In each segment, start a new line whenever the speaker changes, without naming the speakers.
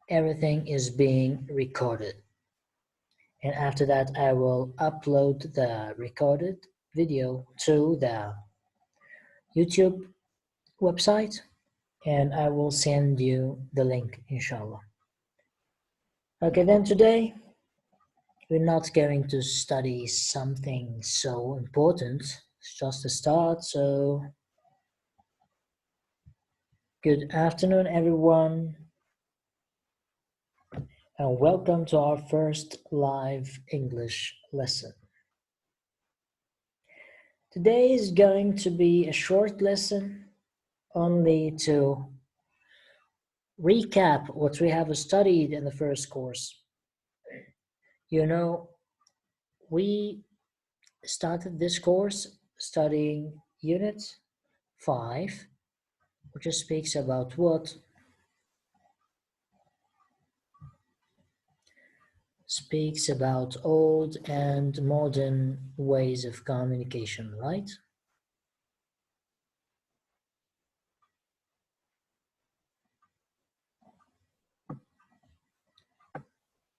everything is being recorded. And after that, I will upload the recorded video to the YouTube website, and I will send you the link, inshallah. Okay, then today we're not going to study something so important. It's just a start. So good afternoon, everyone, and welcome to our first live English lesson. Today is going to be a short lesson, only to recap what we have studied in the first course. You know, we started this course studying Unit 5, which speaks about what? Speaks about old and modern ways of communication, right?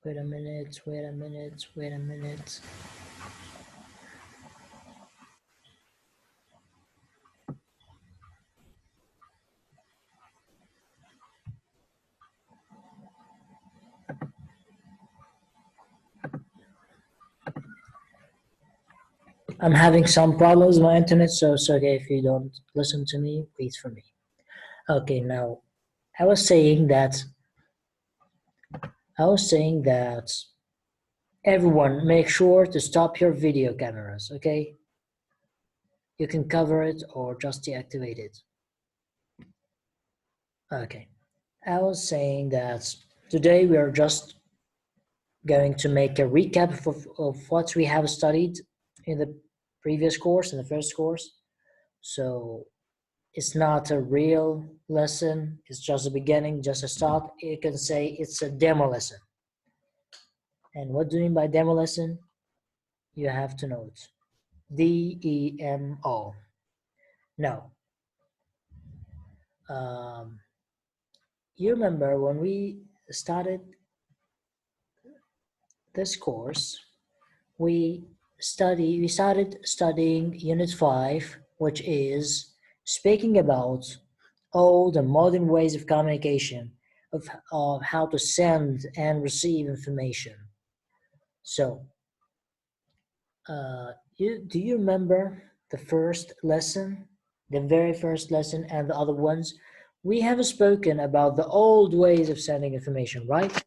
Wait a minute. I'm having some problems with my internet, so it's okay if you don't listen to me, wait for me. Okay, now I was saying that everyone make sure to stop your video cameras, okay? You can cover it or just deactivate it. Okay, I was saying that today we are just going to make a recap of what we have studied in the previous course, in the first course. So it's not a real lesson, it's just a beginning, just a start. You can say it's a demo lesson. And what do you mean by demo lesson? You have to know it. D-E-M-O. Now, you remember when we started this course, we started studying Unit 5, which is speaking about old and modern ways of communication, of how to send and receive information. So, do you remember the first lesson, the very first lesson, and the other ones? We have spoken about the old ways of sending information, right?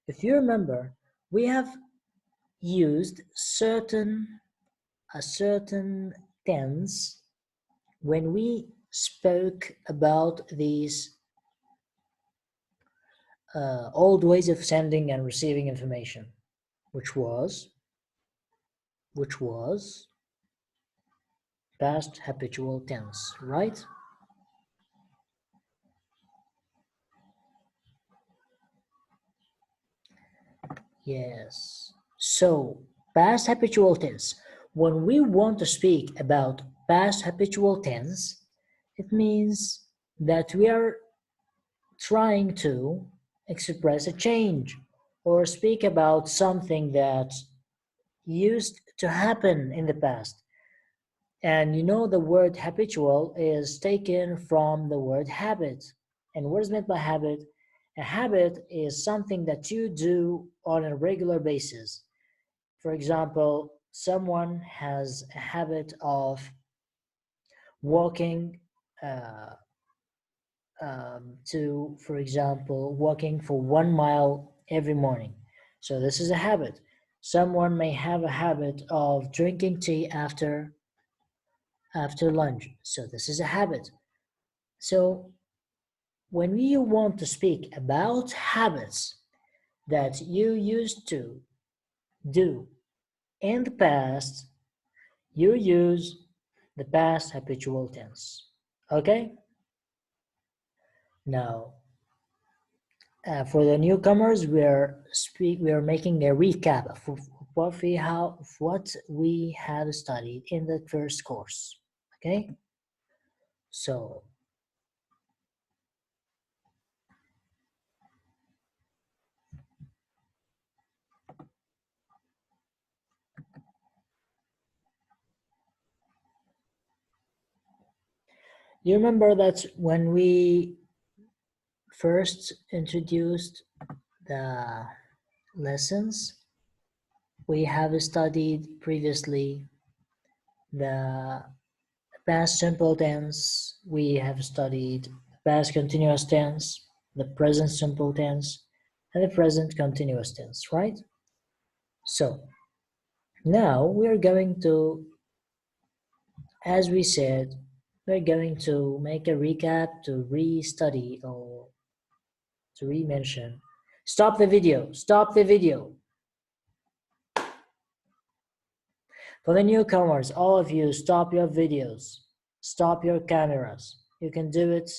If you remember, we have used a certain tense when we spoke about these old ways of sending and receiving information, which was past habitual tense, right? Yes. So, past habitual tense. When we want to speak about past habitual tense, it means that we are trying to express a change or speak about something that used to happen in the past. And you know the word habitual is taken from the word habit. And what is meant by habit? A habit is something that you do on a regular basis. For example, someone has a habit of walking for example, walking for 1 mile every morning. So this is a habit. Someone may have a habit of drinking tea after lunch. So this is a habit. So when you want to speak about habits that you used to do in the past, you use the past habitual tense. Okay? Now, for the newcomers, we are making a recap of what we had studied in the first course. Okay, so You remember that when we first introduced the lessons, we have studied previously the past simple tense, we have studied past continuous tense, the present simple tense, and the present continuous tense, right? So now we're going to, as we said, we're going to make a recap to re-study or to re-mention. Stop the video, stop the video. For the newcomers, all of you, stop your videos, stop your cameras. You can do it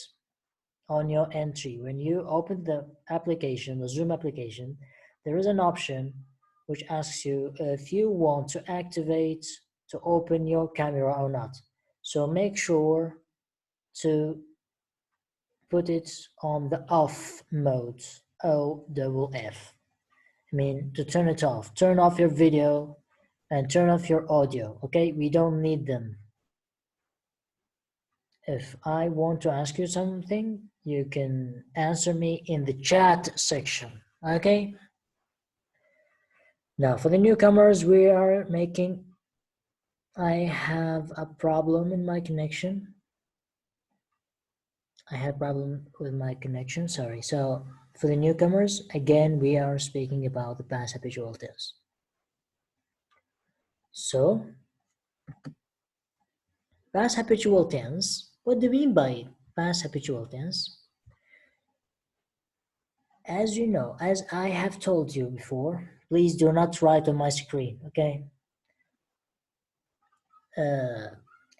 on your entry. When you open the application, the Zoom application, there is an option which asks you if you want to activate to open your camera or not. So make sure to put it on the off mode, OFF. I mean, to turn it off. Turn off your video and turn off your audio, okay? We don't need them. If I want to ask you something, you can answer me in the chat section, okay? Now, for the newcomers, we are making, I have a problem in my connection. I have a problem with my connection, sorry. So, for the newcomers, again, we are speaking about the past habitual tense. So, past habitual tense, what do we mean by past habitual tense? As you know, as I have told you before, please do not write on my screen, okay?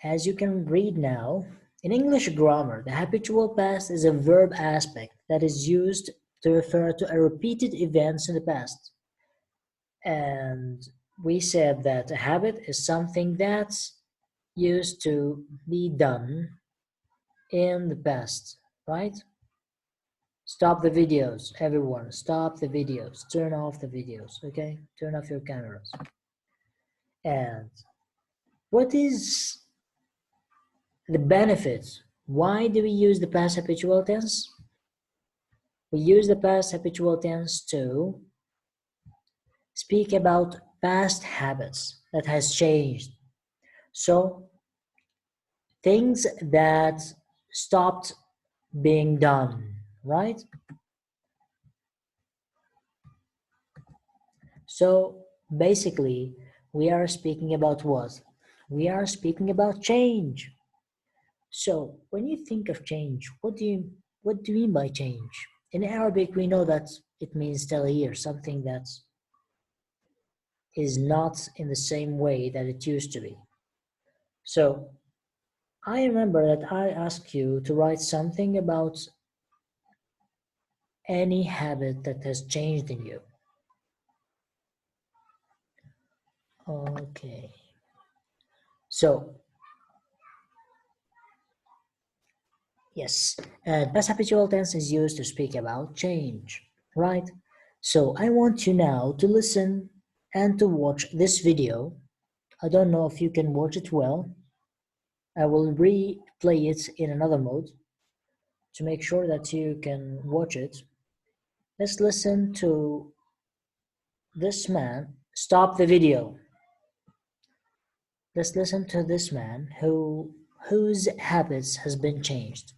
As you can read now, in English grammar, the habitual past is a verb aspect that is used to refer to a repeated events in the past. And we said that a habit is something that's used to be done in the past, right? Stop the videos, everyone. Stop the videos. Turn off the videos, okay? Turn off your cameras. And what is the benefits? Why do we use the past habitual tense? We use the past habitual tense to speak about past habits that has changed. So things that stopped being done, right? So basically, we are speaking about what? We are speaking about change. So when you think of change, what do you mean by change? In Arabic, we know that it means تغيير, something that is not in the same way that it used to be. So I remember that I asked you to write something about any habit that has changed in you. Okay. So yes, and past habitual tense is used to speak about change, right? So I want you now to listen and to watch this video. I don't know if you can watch it well. I will replay it in another mode to make sure that you can watch it. Let's listen to this man. Stop the video. Let's listen to this man whose habits has been changed.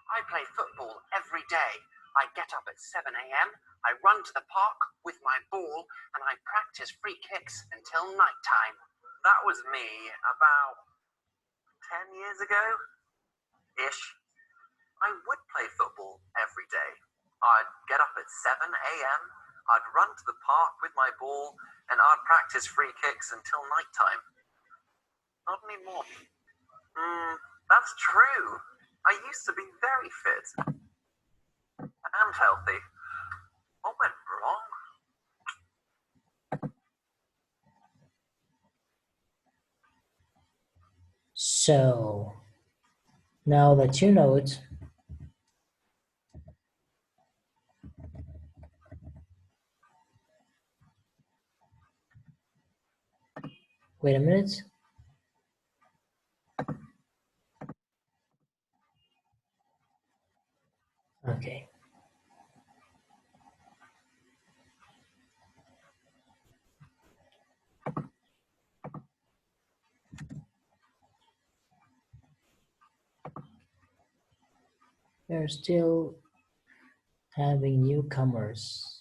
I play football every day. I get up at 7 a.m., I run to the park with my ball, and I practice free kicks until night time. That was me about 10 years ago-ish. I would play football every day. I'd get up at 7 a.m., I'd run to the park with my ball, and I'd practice free kicks until night time. Not anymore. That's true. I used to be very fit and healthy. What went wrong?
So now that you know it, Wait a minute. Okay. We're still having newcomers.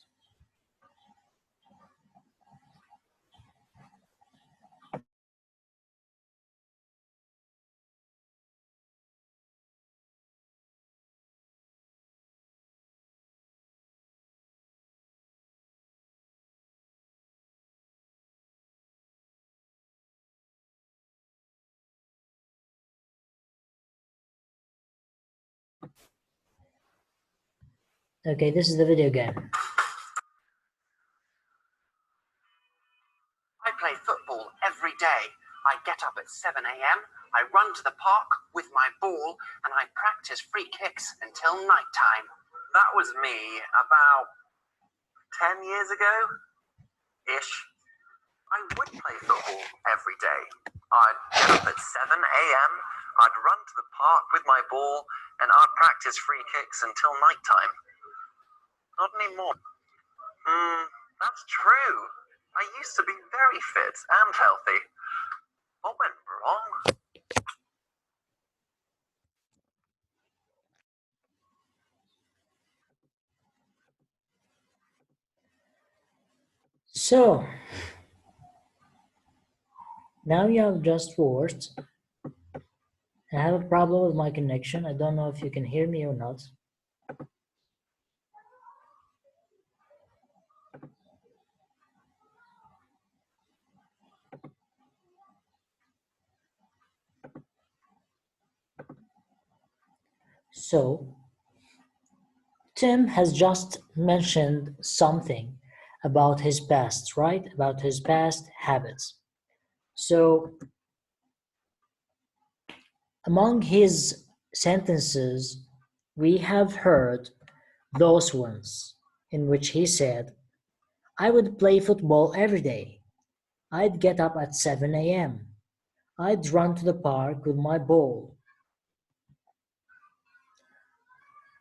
Okay, this is the video game.
I play football every day. I get up at 7 a.m., I run to the park with my ball, and I practice free kicks until night time. That was me about 10 years ago ish. I would play football every day. I'd get up at 7 a.m., I'd run to the park with my ball, and I'd practice free kicks until night time. Not anymore. That's true. I used to be very fit and healthy. What went wrong?
So, now you have just watched. I have a problem with my connection. I don't know if you can hear me or not. So, Tim has just mentioned something about his past, right? About his past habits. So, among his sentences, we have heard those ones in which he said, I would play football every day. I'd get up at 7 a.m. I'd run to the park with my ball.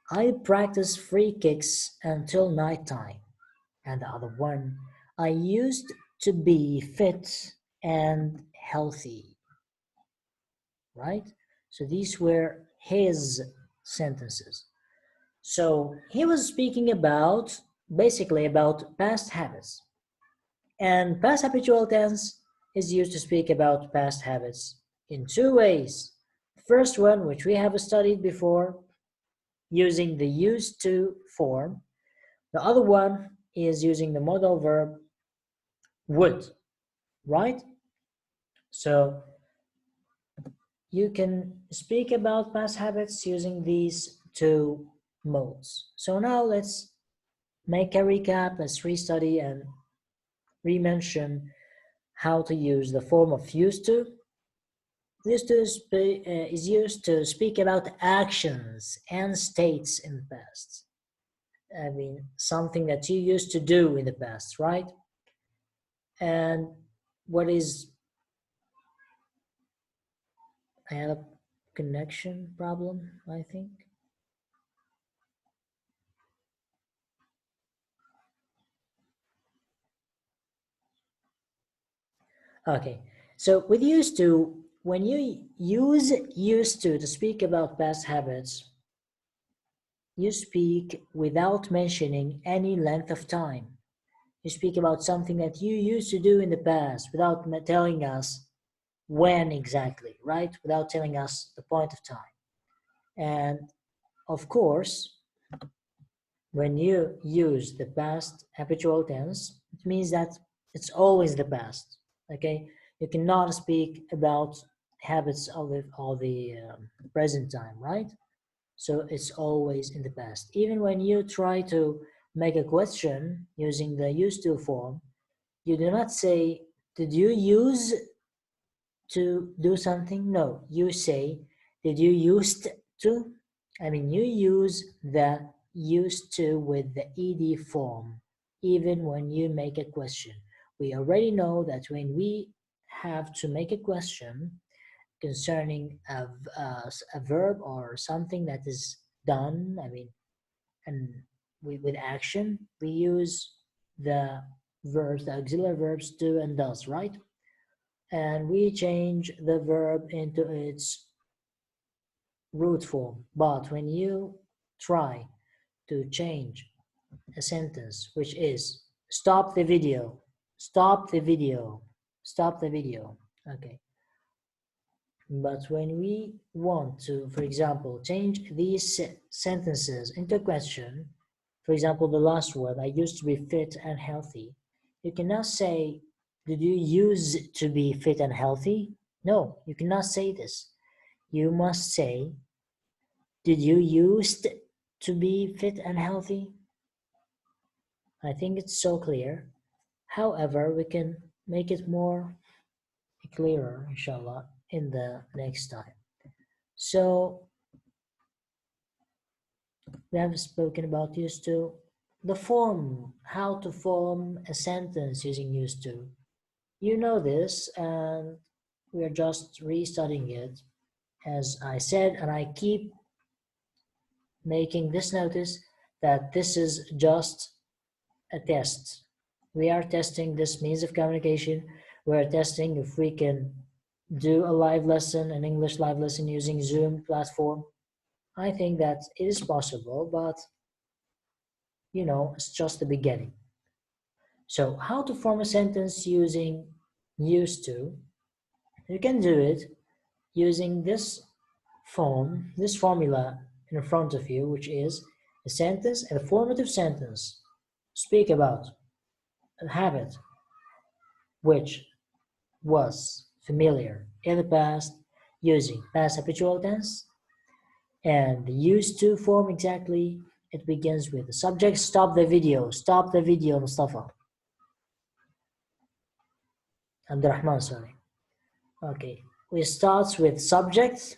I'd practice free kicks until night time. And the other one, I used to be fit and healthy. Right? So these were his sentences. So he was speaking about basically about past habits. And past habitual tense is used to speak about past habits in two ways. The first one, which we have studied before, using the used to form. The other one is using the modal verb would, right? So you can speak about past habits using these two modes. So now let's make a recap, let's restudy and re-mention how to use the form of used to. Used to is used to speak about actions and states in the past. I mean, something that you used to do in the past, right? And what is, I had a connection problem, I think. Okay, so with used to, when you use used to speak about past habits, you speak without mentioning any length of time. You speak about something that you used to do in the past without telling us when exactly, right? Without telling us the point of time. And of course, when you use the past habitual tense, it means that it's always the past, okay? You cannot speak about habits of the present time, right? So it's always in the past. Even when you try to make a question using the used to form, you do not say, did you use to do something? No, you say, did you used to? I mean, you use the used to with the ed form, even when you make a question. We already know that when we have to make a question concerning a verb or something that is done, and with action, we use the verbs, the auxiliary verbs do and does, right? And we change the verb into its root form. But when you try to change a sentence, which is stop the video, stop the video, stop the video, okay. But when we want to, for example, change these sentences into a question, for example, the last word, I used to be fit and healthy, you cannot say, did you use to be fit and healthy? No, you cannot say this. You must say, did you used to be fit and healthy? I think it's so clear. However, we can make it more clearer, inshallah, in the next time. So we have spoken about used to. The form, how to form a sentence using used to. You know this, and we are just restudying it. As I said, and I keep making this notice, that this is just a test. We are testing this means of communication. We are testing if we can do a live lesson, an English live lesson using Zoom platform. I think that it is possible, but it's just the beginning. So how to form a sentence using used to? You can do it using this form, this formula in front of you, which is a sentence, a formative sentence. Speak about a habit which was familiar in the past using past habitual tense, and the used to form exactly. It begins with the subject. Stop the video, Mustafa. Abdurrahman, sorry. Okay, we start with subject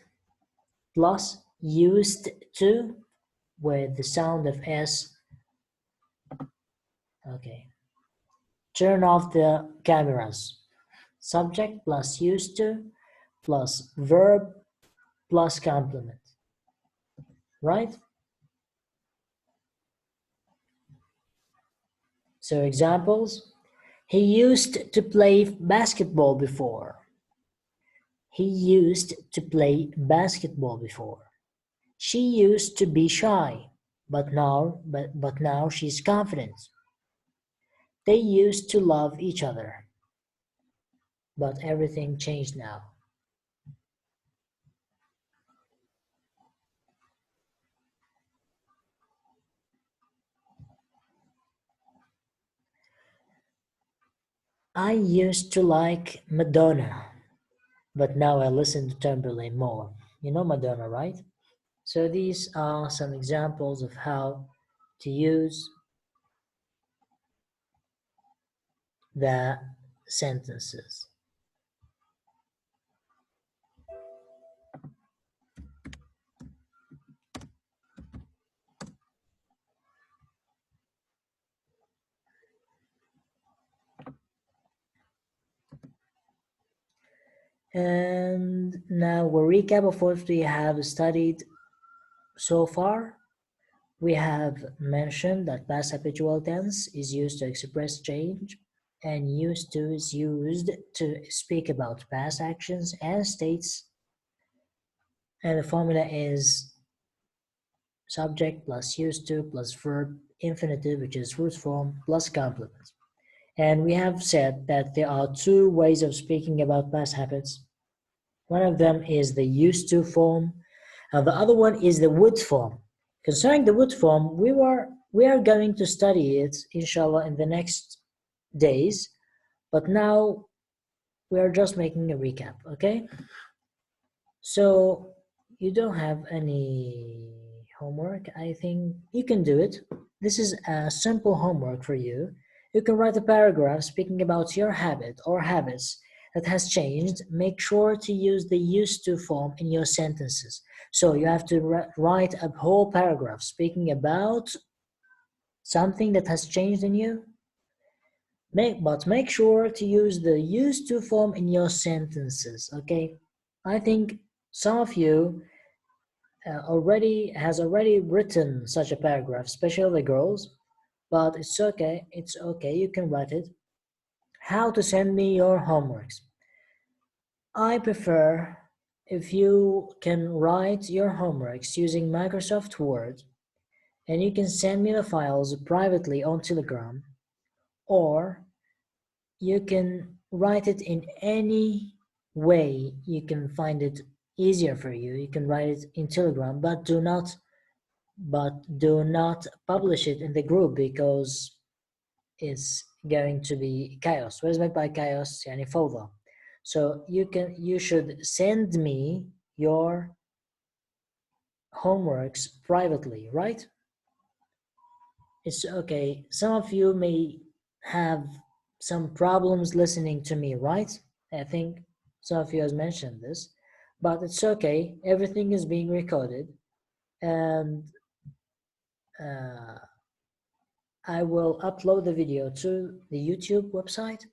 plus used to with the sound of S. Okay, turn off the cameras. Subject plus used to plus verb plus complement, right? So examples, he used to play basketball before. He used to play basketball before. She used to be shy, but now she's confident. They used to love each other, but everything changed now. I used to like Madonna, but now I listen to Timberlake more. You know Madonna, right? So these are some examples of how to use the sentences. And now a recap of what we have studied so far. We have mentioned that past habitual tense is used to express change, and used to is used to speak about past actions and states. And the formula is subject plus used to plus verb infinitive, which is root form, plus complement. And we have said that there are two ways of speaking about past habits. One of them is the used to form, and the other one is the would form. Concerning the would form, we are going to study it, inshallah, in the next days, but now we are just making a recap, okay? So you don't have any homework. I think you can do it. This is a simple homework for you. You can write a paragraph speaking about your habit or habits that has changed. Make sure to use the used to form in your sentences. So you have to write a whole paragraph speaking about something that has changed in you, Make sure to use the used to form in your sentences, okay? I think some of you already written such a paragraph, especially the girls, but it's okay, you can write it. How to send me your homeworks. I prefer if you can write your homeworks using Microsoft Word and you can send me the files privately on Telegram, or you can write it in any way you can find it easier for you. You can write it in Telegram, but do not publish it in the group because it's going to be chaos. What is meant by chaos? Yani fawda. So you should send me your homeworks privately, right? It's okay. Some of you may have some problems listening to me, right? I think some of you has mentioned this, but it's okay. Everything is being recorded, and uh, I will upload the video to the YouTube website,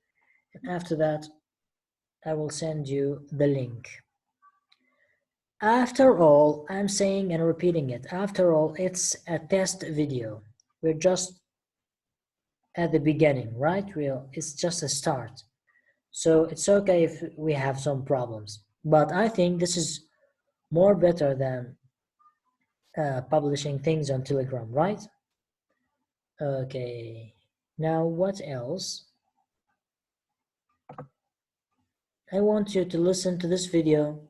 and after that, I will send you the link. After all, I'm saying and repeating it, after all, it's a test video. We're just at the beginning, right? It's just a start. So it's okay if we have some problems. But I think this is more better than publishing things on Telegram, right? Okay. Now what else? I want you to listen to this video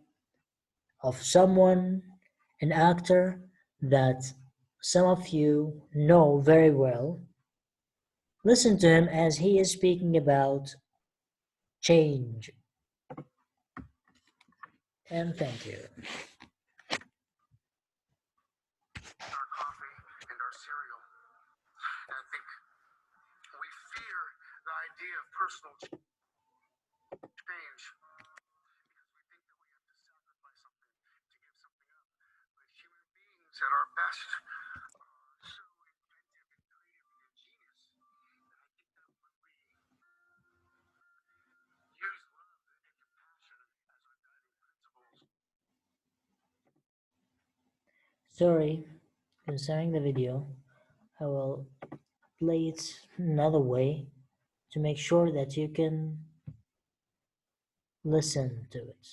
of someone, an actor that some of you know very well. Listen to him as he is speaking about change. And thank you.
Our coffee and our cereal. And I think we fear the idea of personal change because we think that we have to sacrifice something to give something up. But human beings at our best are so inventive and creative and ingenious. And I think that when we use love and compassion as our guiding principles.
Sorry, concerning the video, I will play it another way to make sure that you can listen to it.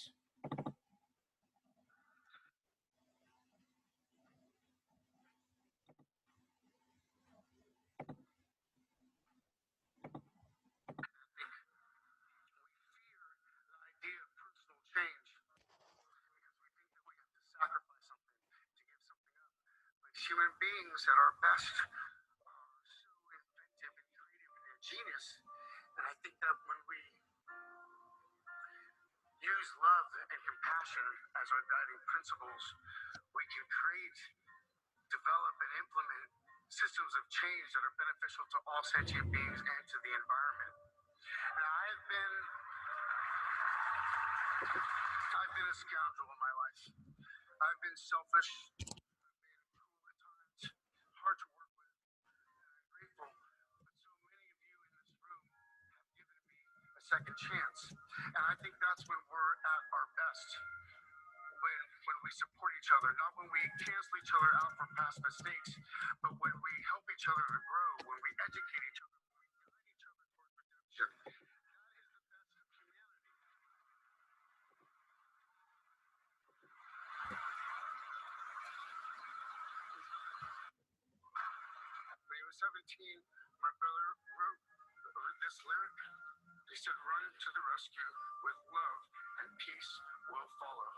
Idea of personal change because we think that we have to sacrifice something to give something up. But human beings at our best are so inventive and creative and ingenious. And I think that when we use love and compassion as our guiding principles, we can create, develop, and implement systems of change that are beneficial to all sentient beings and to the environment. And I've been a scoundrel in my life. I've been selfish. I've been cruel at times, hard to work with, and I'm grateful. But so many of you in this room have given me a second chance. And I think that's when we're at our best. When we support each other, not when we cancel each other out for past mistakes, but when we help each other to grow, when we educate each other, when we guide each other towards redemption. That is the best of humanity. When he was 17, my brother wrote this lyric. He said, "Run to the rescue with love, and peace will follow."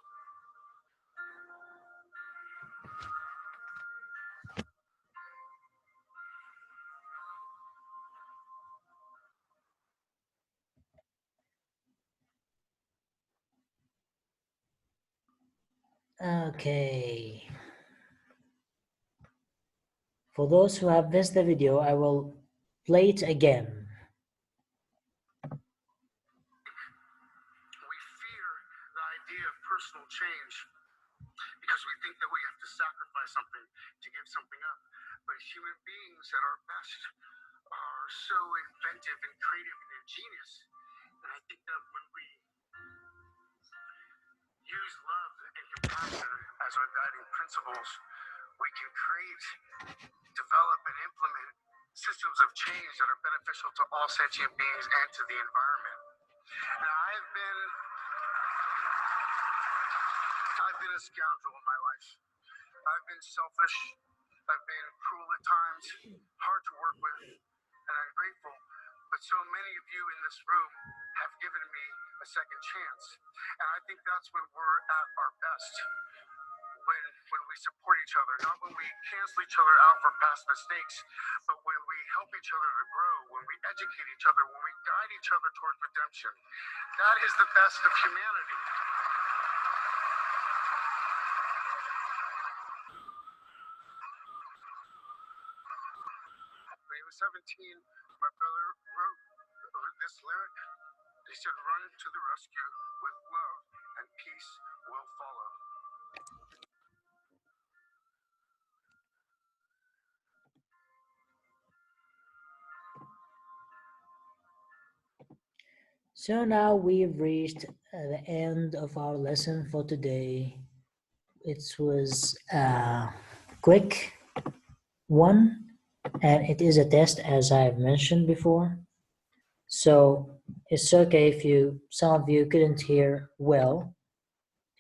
Okay. For those who have missed the video, I will play it again.
We fear the idea of personal change because we think that we have to sacrifice something to give something up. But human beings at our best
are so inventive and creative and ingenious. And I think that when we use love and compassion as our guiding principles, we can create, develop, and implement systems of change that are beneficial to all sentient beings and to the environment. Now, I've been a scoundrel in my life. I've been selfish. I've been cruel at times, hard to work with, and ungrateful. But so many of you in this room have given me a second chance. And I think that's when we're at our best. When we support each other, not when we cancel each other out for past mistakes, but when we help each other to grow, when we educate each other, when we guide each other towards redemption. That is the best of humanity. When he was 17, my brother wrote this lyric. He said, "Run to the rescue with love, and peace will follow."
So now we've reached the end of our lesson for today. It was a quick one, and it is a test, as I've mentioned before. So it's okay if some of you couldn't hear well,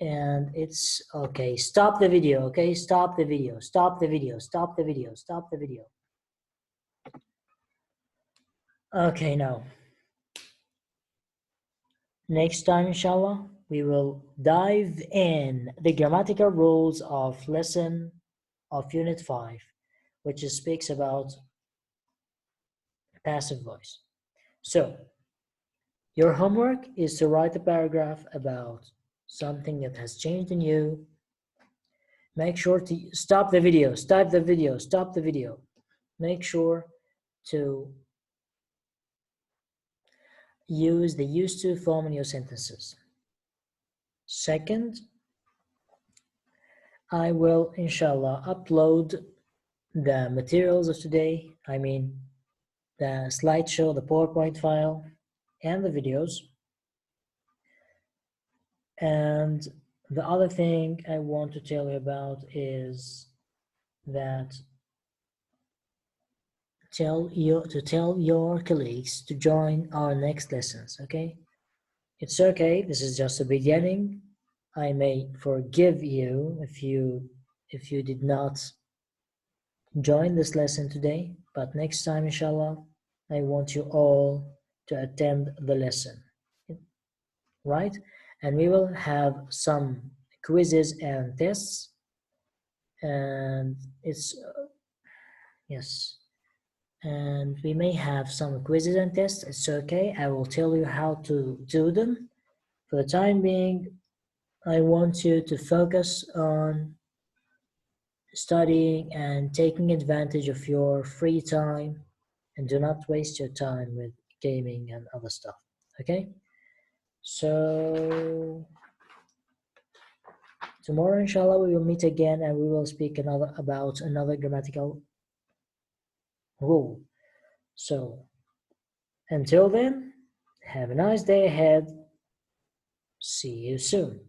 and it's okay. Stop the video, okay? Stop the video, stop the video, stop the video, stop the video. Okay, now. Next time, inshallah, we will dive in the grammatical rules of lesson of Unit 5, which speaks about passive voice. So, your homework is to write a paragraph about something that has changed in you. Make sure to stop the video, stop the video, stop the video. Make sure to use the used to form in your sentences. Second, I will, inshallah, upload the materials of today, I mean the slideshow, the PowerPoint file, and the videos. And the other thing I want to tell you about is that tell your colleagues to join our next lessons, okay? It's okay, this is just a beginning. I may forgive you if you did not join this lesson today, but next time, inshallah, I want you all to attend the lesson, right? And we will have some quizzes and tests, and it's yes, and we may have some quizzes and tests. It's okay, I will tell you how to do them. For the time being, I want you to focus on studying and taking advantage of your free time, and do not waste your time with gaming and other stuff, okay? So tomorrow, inshallah, we will meet again and we will speak about another grammatical rule. So until then, have a nice day ahead. See you soon.